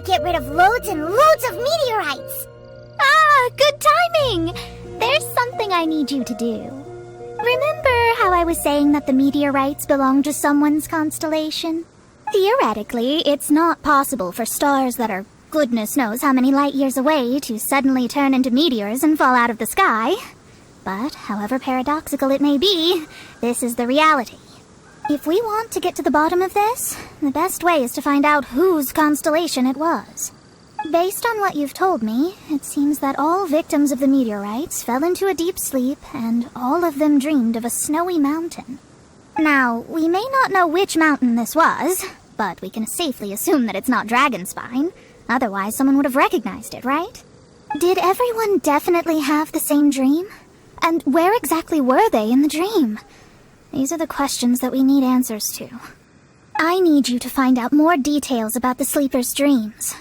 to get rid of loads and loads of meteorites. Ah, good timing! There's something I need you to do. Remember how I was saying that the meteorites belong to someone's constellation? Theoretically, it's not possible for stars that are goodness knows how many light years away to suddenly turn into meteors and fall out of the sky. But, however paradoxical it may be, this is the reality. If we want to get to the bottom of this, the best way is to find out whose constellation it was. Based on what you've told me, it seems that all victims of the meteorites fell into a deep sleep, and all of them dreamed of a snowy mountain. Now, we may not know which mountain this was, but we can safely assume that it's not Dragonspine. Otherwise, someone would have recognized it, right? Did everyone definitely have the same dream? And where exactly were they in the dream? These are the questions that we need answers to. I need you to find out more details about the sleeper's dreams.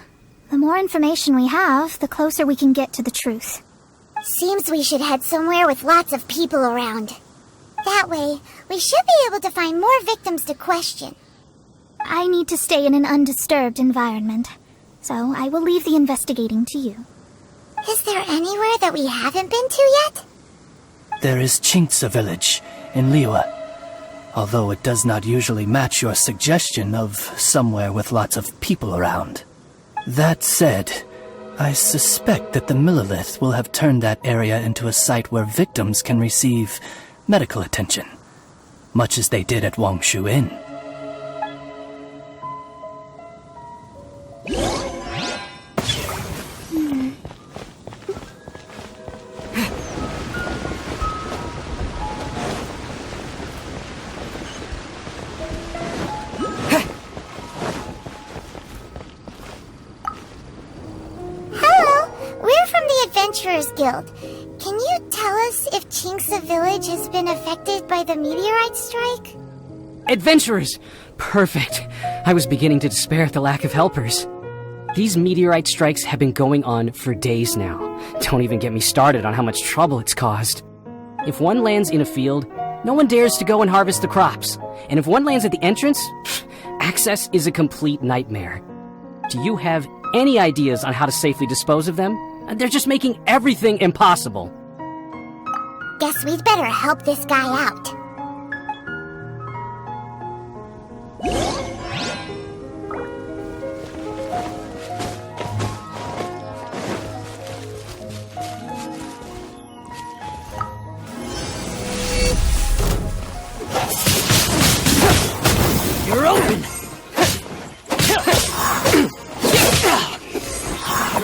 The more information we have, the closer we can get to the truth. Seems we should head somewhere with lots of people around. That way, we should be able to find more victims to question. I need to stay in an undisturbed environment, so I will leave the investigating to you. Is there anywhere that we haven't been to yet? There is Chinxa village in Liyue, although it does not usually match your suggestion of somewhere with lots of people around. That said, I suspect that the Millelith will have turned that area into a site where victims can receive medical attention, much as they did at Wangshu Inn. Adventurers Guild. Can you tell us if Chinxa village has been affected by the meteorite strike? Adventurers! Perfect. I was beginning to despair at the lack of helpers. These meteorite strikes have been going on for days now. Don't even get me started on how much trouble it's caused. If one lands in a field, no one dares to go and harvest the crops. And if one lands at the entrance, access is a complete nightmare. Do you have any ideas on how to safely dispose of them? They're just making everything impossible. Guess we'd better help this guy out. You're open!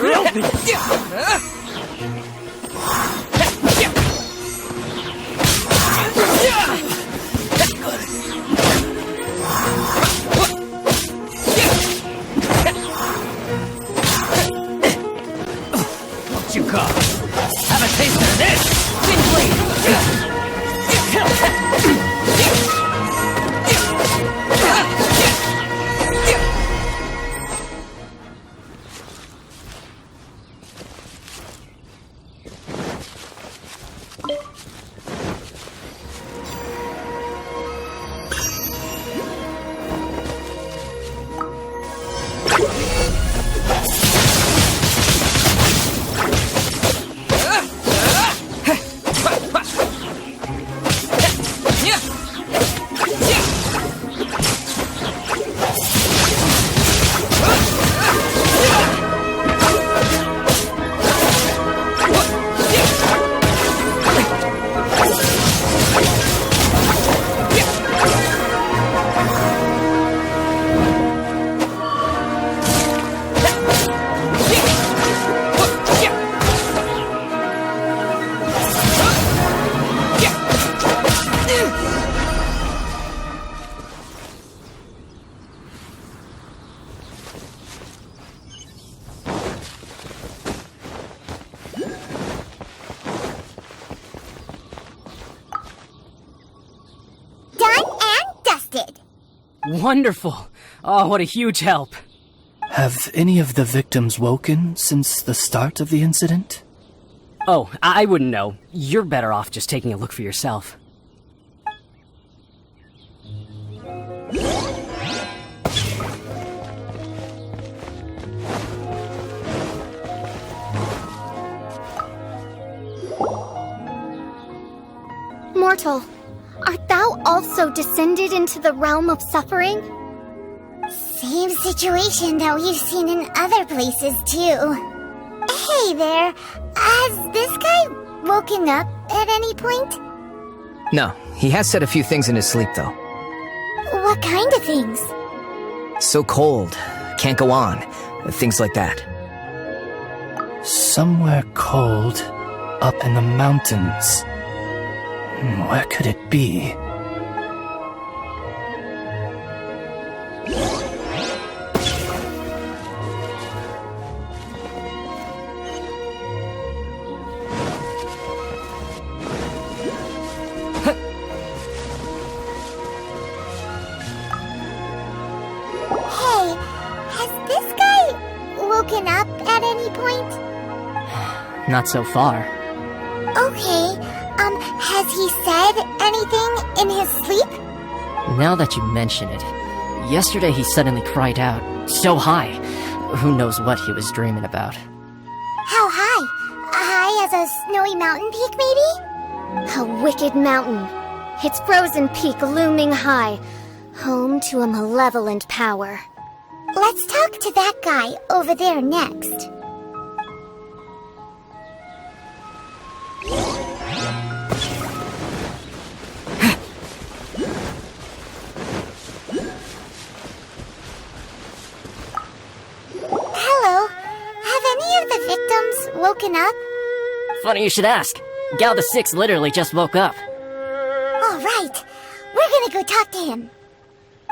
You're open! What you call? Have a taste of this! Jinglun! Wonderful! Oh, what a huge help! Have any of the victims woken since the start of the incident? Oh, I wouldn't know. You're better off just taking a look for yourself. Mortal, art thou also descended into the realm of suffering? Same situation that we've seen in other places, too. Hey there, has this guy woken up at any point? No, he has said a few things in his sleep, though. What kind of things? So cold, can't go on, things like that. Somewhere cold, up in the mountains. Where could it be? Hey, has this guy woken up at any point? Not so far. Okay, has he said anything in his sleep? Now that you mention it, yesterday he suddenly cried out, so high. Who knows what he was dreaming about. How high? High as a snowy mountain peak, maybe? A wicked mountain. Its frozen peak looming high, home to a malevolent power. Let's talk to that guy over there next. Hello. Have any of the victims woken up? Funny you should ask. Gal the Six literally just woke up. All right. We're gonna go talk to him.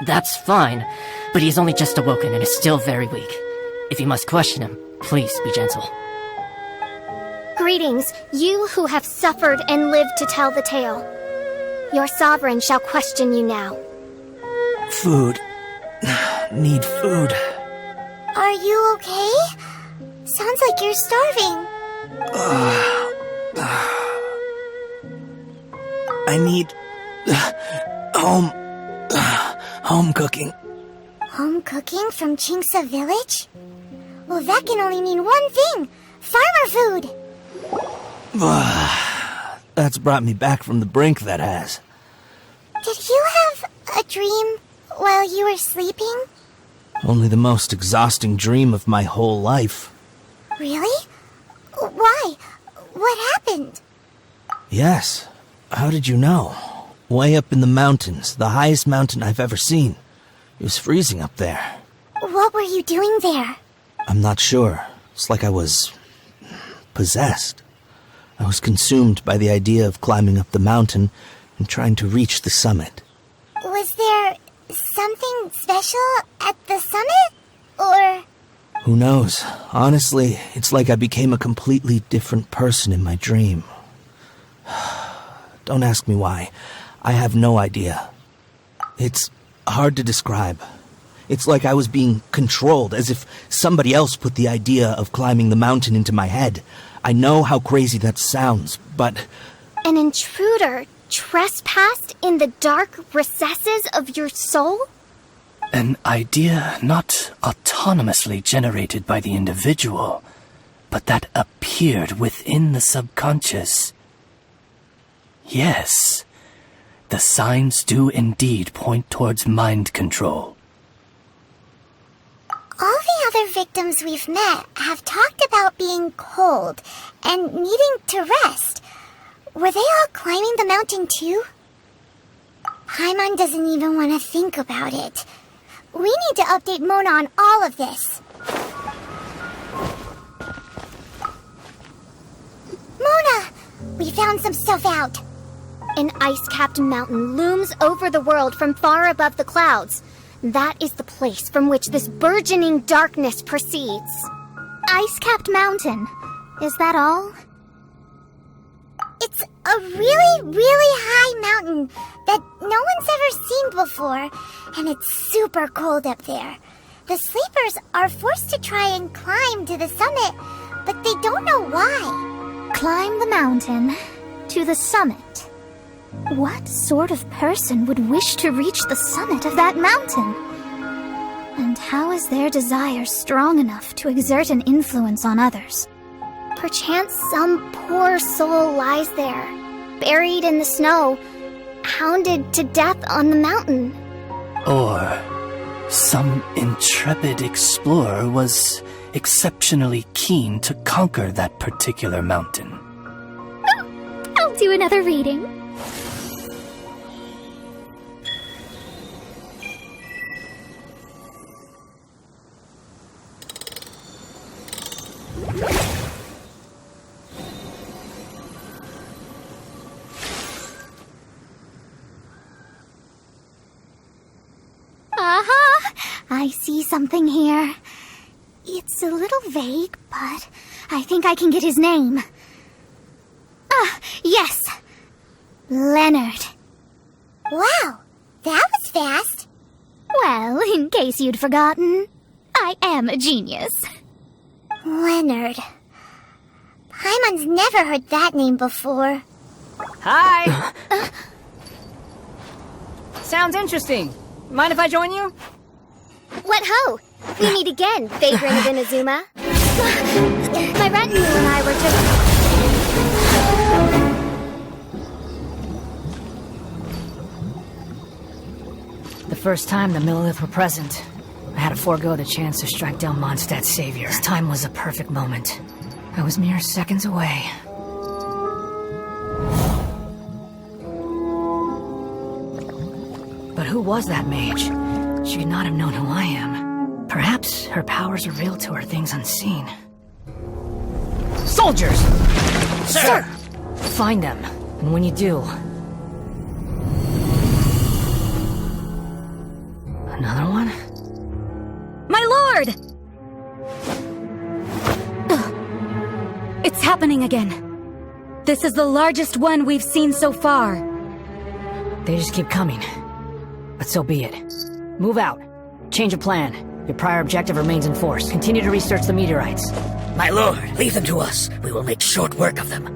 That's fine, but he's only just awoken and is still very weak. If you must question him, please be gentle. Greetings, you who have suffered and lived to tell the tale. Your sovereign shall question you now. Food. Need food. Are you okay? Sounds like you're starving. I need home cooking. Home cooking from Jinglun village? Well, that can only mean one thing. Farmer food! That's brought me back from the brink, that has. Did you have a dream while you were sleeping? Only the most exhausting dream of my whole life. Really? Why? What happened? Yes. How did you know? Way up in the mountains, the highest mountain I've ever seen. It was freezing up there. What were you doing there? I'm not sure. It's like I was possessed. I was consumed by the idea of climbing up the mountain and trying to reach the summit. Was there something special at the summit? Or... Who knows? Honestly, it's like I became a completely different person in my dream. Don't ask me why. I have no idea. It's hard to describe. It's like I was being controlled, as if somebody else put the idea of climbing the mountain into my head. I know how crazy that sounds, but... An intruder trespassed in the dark recesses of your soul? An idea not autonomously generated by the individual, but that appeared within the subconscious. Yes, the signs do indeed point towards mind control. All the other victims we've met have talked about being cold and needing to rest. Were they all climbing the mountain too? Paimon doesn't even want to think about it. We need to update Mona on all of this. Mona! We found some stuff out. An ice-capped mountain looms over the world from far above the clouds. That is the place from which this burgeoning darkness proceeds. Ice-capped mountain. Is that all? It's a really, really high mountain that no one's ever seen before, and it's super cold up there. The sleepers are forced to try and climb to the summit, but they don't know why. Climb the mountain to the summit. What sort of person would wish to reach the summit of that mountain? And how is their desire strong enough to exert an influence on others? Perchance some poor soul lies there, buried in the snow, hounded to death on the mountain. Or some intrepid explorer was exceptionally keen to conquer that particular mountain. I'll do another reading. I see something here. It's a little vague, but I think I can get his name. Ah, yes! Leonard. Wow, that was fast. Well, in case you'd forgotten, I am a genius. Leonard. Paimon's never heard that name before. Hi! Sounds interesting. Mind if I join you? What ho! We meet again, Vagrant of Inazuma. My retinue and I were just... The first time the Millelith were present, I had to forego the chance to strike down Mondstadt's savior. This time was a perfect moment. I was mere seconds away. But who was that mage? She could not have known who I am. Perhaps her powers revealed to her things unseen. Soldiers! Sir! Find them, and when you do... Another one? My lord! It's happening again. This is the largest one we've seen so far. They just keep coming. But so be it. Move out. Change of plan. Your prior objective remains in force. Continue to research the meteorites. My lord, leave them to us. We will make short work of them.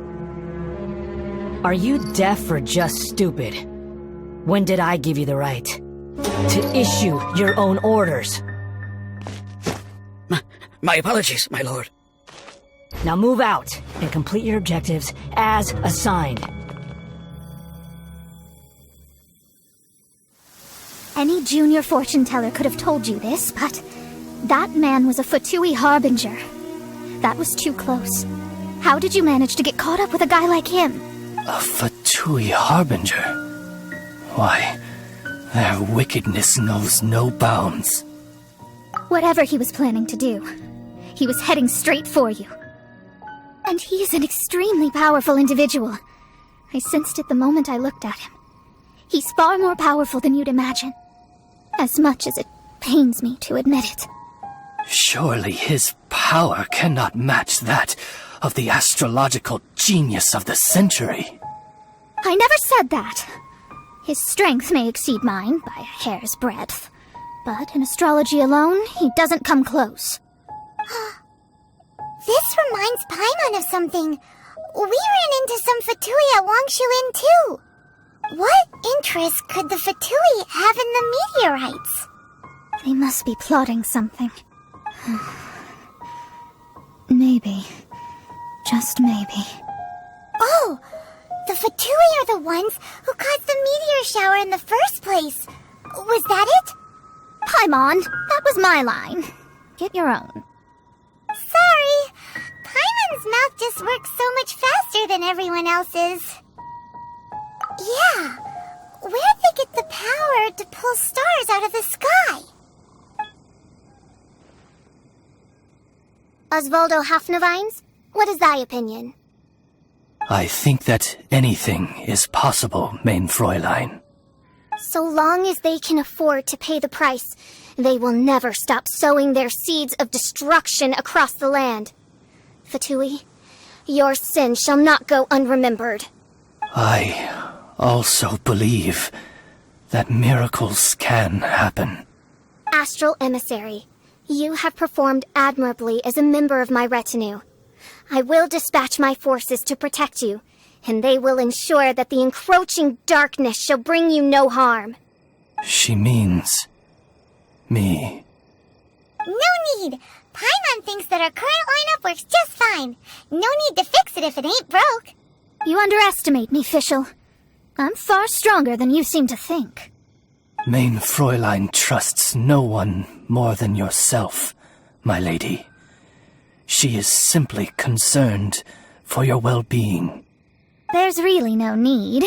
Are you deaf or just stupid? When did I give you the right to issue your own orders? My apologies, my lord. Now move out and complete your objectives as assigned. Any junior fortune teller could have told you this, but that man was a Fatui harbinger. That was too close. How did you manage to get caught up with a guy like him? A Fatui harbinger? Why, their wickedness knows no bounds. Whatever he was planning to do, he was heading straight for you. And he is an extremely powerful individual. I sensed it the moment I looked at him. He's far more powerful than you'd imagine. As much as it pains me to admit it. Surely his power cannot match that of the astrological genius of the century. I never said that. His strength may exceed mine by a hair's breadth. But in astrology alone, he doesn't come close. This reminds Paimon of something. We ran into some Fatui at Wangshuin too. What interest could the Fatui have in the meteorites? They must be plotting something. Maybe. Just maybe. Oh! The Fatui are the ones who caused the meteor shower in the first place. Was that it? Paimon, that was my line. Get your own. Sorry. Paimon's mouth just works so much faster than everyone else's. Yeah. Where'd they get the power to pull stars out of the sky? Osvaldo Hafnavines, what is thy opinion? I think that anything is possible, mein Fräulein. So long as they can afford to pay the price, they will never stop sowing their seeds of destruction across the land. Fatui, your sin shall not go unremembered. I also believe that miracles can happen. Astral Emissary, you have performed admirably as a member of my retinue. I will dispatch my forces to protect you, and they will ensure that the encroaching darkness shall bring you no harm. She means me. No need. Paimon thinks that our current lineup works just fine. No need to fix it if it ain't broke. You underestimate me, Fischl. I'm far stronger than you seem to think. Main Fräulein trusts no one more than yourself, my lady. She is simply concerned for your well-being. There's really no need.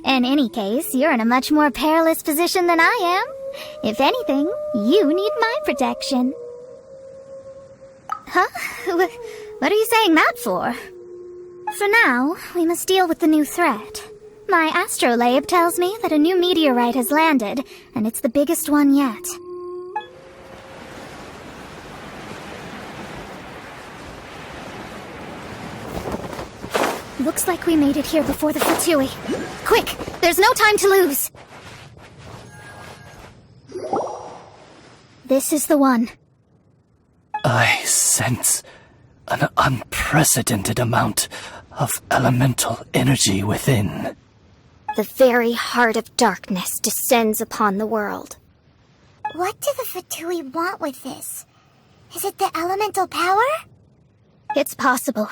In any case, you're in a much more perilous position than I am. If anything, you need my protection. Huh? What are you saying that for? For now, we must deal with the new threat. My astrolabe tells me that a new meteorite has landed, and it's the biggest one yet. Looks like we made it here before the Fatui. Quick! There's no time to lose! This is the one. I sense an unprecedented amount of elemental energy within. The very heart of darkness descends upon the world. What do the Fatui want with this? Is it the elemental power? It's possible.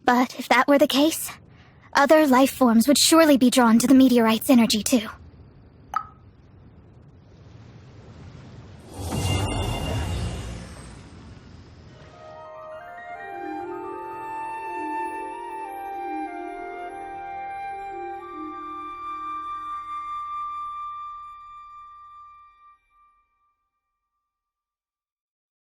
But if that were the case, other life forms would surely be drawn to the meteorite's energy too.